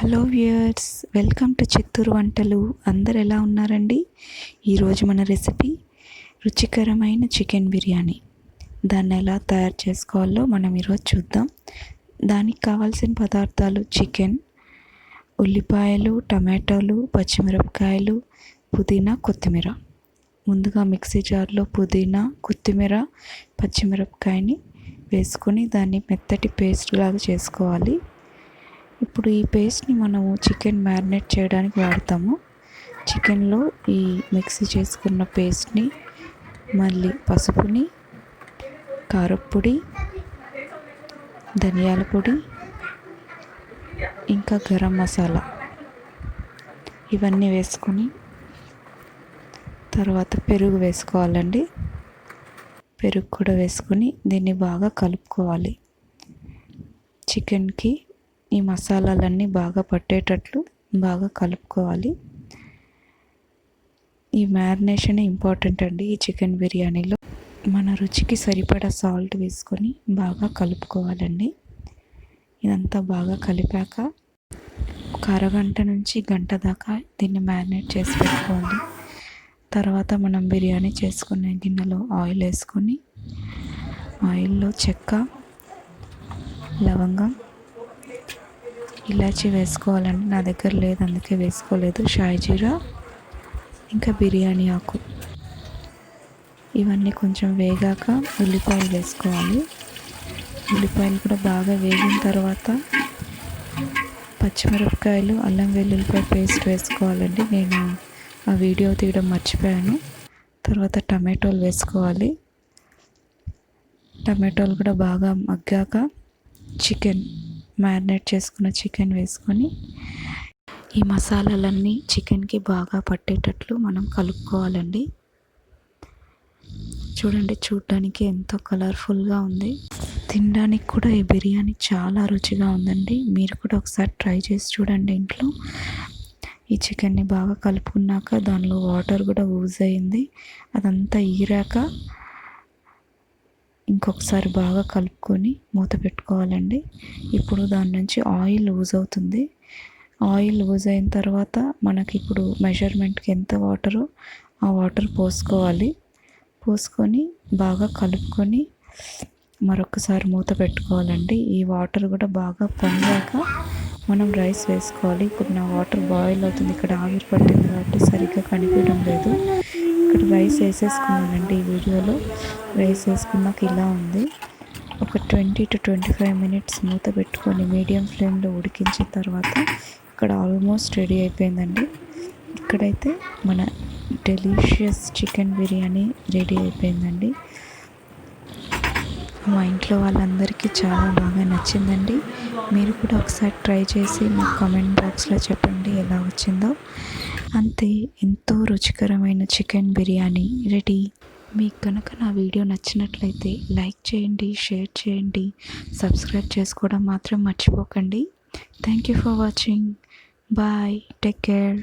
Hello viewers, welcome to Chittoor వంటలు. అందరు ఎలా ఉన్నారండి? ఈరోజు మన రెసిపీ రుచికరమైన చికెన్ బిర్యానీ. దాన్ని ఎలా తయారు చేసుకోవాలో మనం ఈరోజు చూద్దాం. దానికి కావాల్సిన పదార్థాలు: చికెన్, ఉల్లిపాయలు, టమాటోలు, పచ్చిమిరపకాయలు, పుదీనా, కొత్తిమీర. ముందుగా మిక్సీ జార్లో పుదీనా, కొత్తిమీర, పచ్చిమిరపకాయని వేసుకొని దాన్ని మెత్తటి పేస్ట్ లాగా చేసుకోవాలి. ఇప్పుడు ఈ పేస్ట్ని మనము చికెన్ మ్యారినేట్ చేయడానికి వాడతాము. చికెన్లో ఈ మిక్సీ చేసుకున్న పేస్ట్ని, మళ్ళీ పసుపుని, కారప్పొడి, ధనియాల పొడి, ఇంకా గరం మసాలా ఇవన్నీ వేసుకొని తర్వాత పెరుగు వేసుకోవాలండి. పెరుగు కూడా వేసుకొని దీన్ని బాగా కలుపుకోవాలి. చికెన్కి ఈ మసాలాలన్నీ బాగా పట్టేటట్లు బాగా కలుపుకోవాలి. ఈ మ్యారినేషన్ ఇంపార్టెంట్ అండి. ఈ చికెన్ బిర్యానీలో మన రుచికి సరిపడా సాల్ట్ వేసుకొని బాగా కలుపుకోవాలండి. ఇదంతా బాగా కలిపాక ఒక అరగంట నుంచి గంట దాకా దీన్ని మ్యారినేట్ చేసి పెట్టుకోవాలి. తర్వాత మనం బిర్యానీ చేసుకునే గిన్నెలో ఆయిల్ వేసుకొని ఆయిల్లో చెక్క, లవంగం, ఇలాచీ వేసుకోవాలండి. నా దగ్గర లేదు, అందుకే వేసుకోలేదు. షాయి జీరా, ఇంకా బిర్యానీ ఆకు. ఇవన్నీ కొంచెం వేగాక ఉల్లిపాయలు వేసుకోవాలి. ఉల్లిపాయలు కూడా బాగా వేగిన తర్వాత పచ్చిమిరపకాయలు, అల్లం వెల్లుల్లిపాయ పేస్ట్ వేసుకోవాలండి. నేను ఆ వీడియో తీయడం మర్చిపోయాను. తర్వాత టమాటోలు వేసుకోవాలి. టమాటోలు కూడా బాగా మగ్గాక మ్యారినేట్ చేసుకున్న చికెన్ వేసుకొని ఈ మసాలాలన్నీ చికెన్కి బాగా పట్టేటట్లు మనం కలుపుకోవాలండి. చూడండి, చూడడానికి ఎంతో కలర్ఫుల్గా ఉంది. తినడానికి కూడా ఈ బిర్యానీ చాలా రుచిగా ఉందండి. మీరు కూడా ఒకసారి ట్రై చేసి చూడండి ఇంట్లో. ఈ చికెన్ని బాగా కలుపుకున్నాక దానిలో వాటర్ కూడా యూజ్ అయింది. అదంతా ఈరాక ఇంకొకసారి బాగా కలుపుకొని మూత పెట్టుకోవాలండి. ఇప్పుడు దాని నుంచి ఆయిల్ లూజ్ అవుతుంది. ఆయిల్ లూజ్ అయిన తర్వాత మనకి ఇప్పుడు మెజర్మెంట్కి ఎంత వాటరో ఆ వాటర్ పోసుకోవాలి. పోసుకొని బాగా కలుపుకొని మరొకసారి మూత పెట్టుకోవాలండి. ఈ వాటర్ కూడా బాగా పొంగాక మనం రైస్ వేసుకోవాలి. ఇప్పుడు నా వాటర్ బాయిల్ అవుతుంది. ఇక్కడ ఆవిరి పట్టింది కాబట్టి సరిగ్గా కనిపించడం లేదు. ఇక్కడ రైస్ వేసేసుకున్నానండి. ఈ వీడియోలో రైస్ వేసుకున్నాక ఇలా ఉంది. ఒక 20 to 25 మినిట్స్ మూత పెట్టుకొని మీడియం ఫ్లేమ్లో ఉడికించిన తర్వాత ఇక్కడ ఆల్మోస్ట్ రెడీ అయిపోయిందండి. ఇక్కడైతే మన డెలీషియస్ చికెన్ బిర్యానీ రెడీ అయిపోయిందండి. మా ఇంట్లో వాళ్ళందరికీ చాలా బాగా నచ్చిందండి. మీరు కూడా ఒకసారి ట్రై చేసి నాకు కామెంట్ బాక్స్లో చెప్పండి ఎలా వచ్చిందో. అంతే, ఎంతో రుచికరమైన చికెన్ బిర్యానీ రెడీ. మీకు కనుక నా వీడియో నచ్చినట్లయితే లైక్ చేయండి, షేర్ చేయండి, సబ్స్క్రైబ్ చేసుకోవడం మాత్రం మర్చిపోకండి. Thank you for watching. Bye, take care.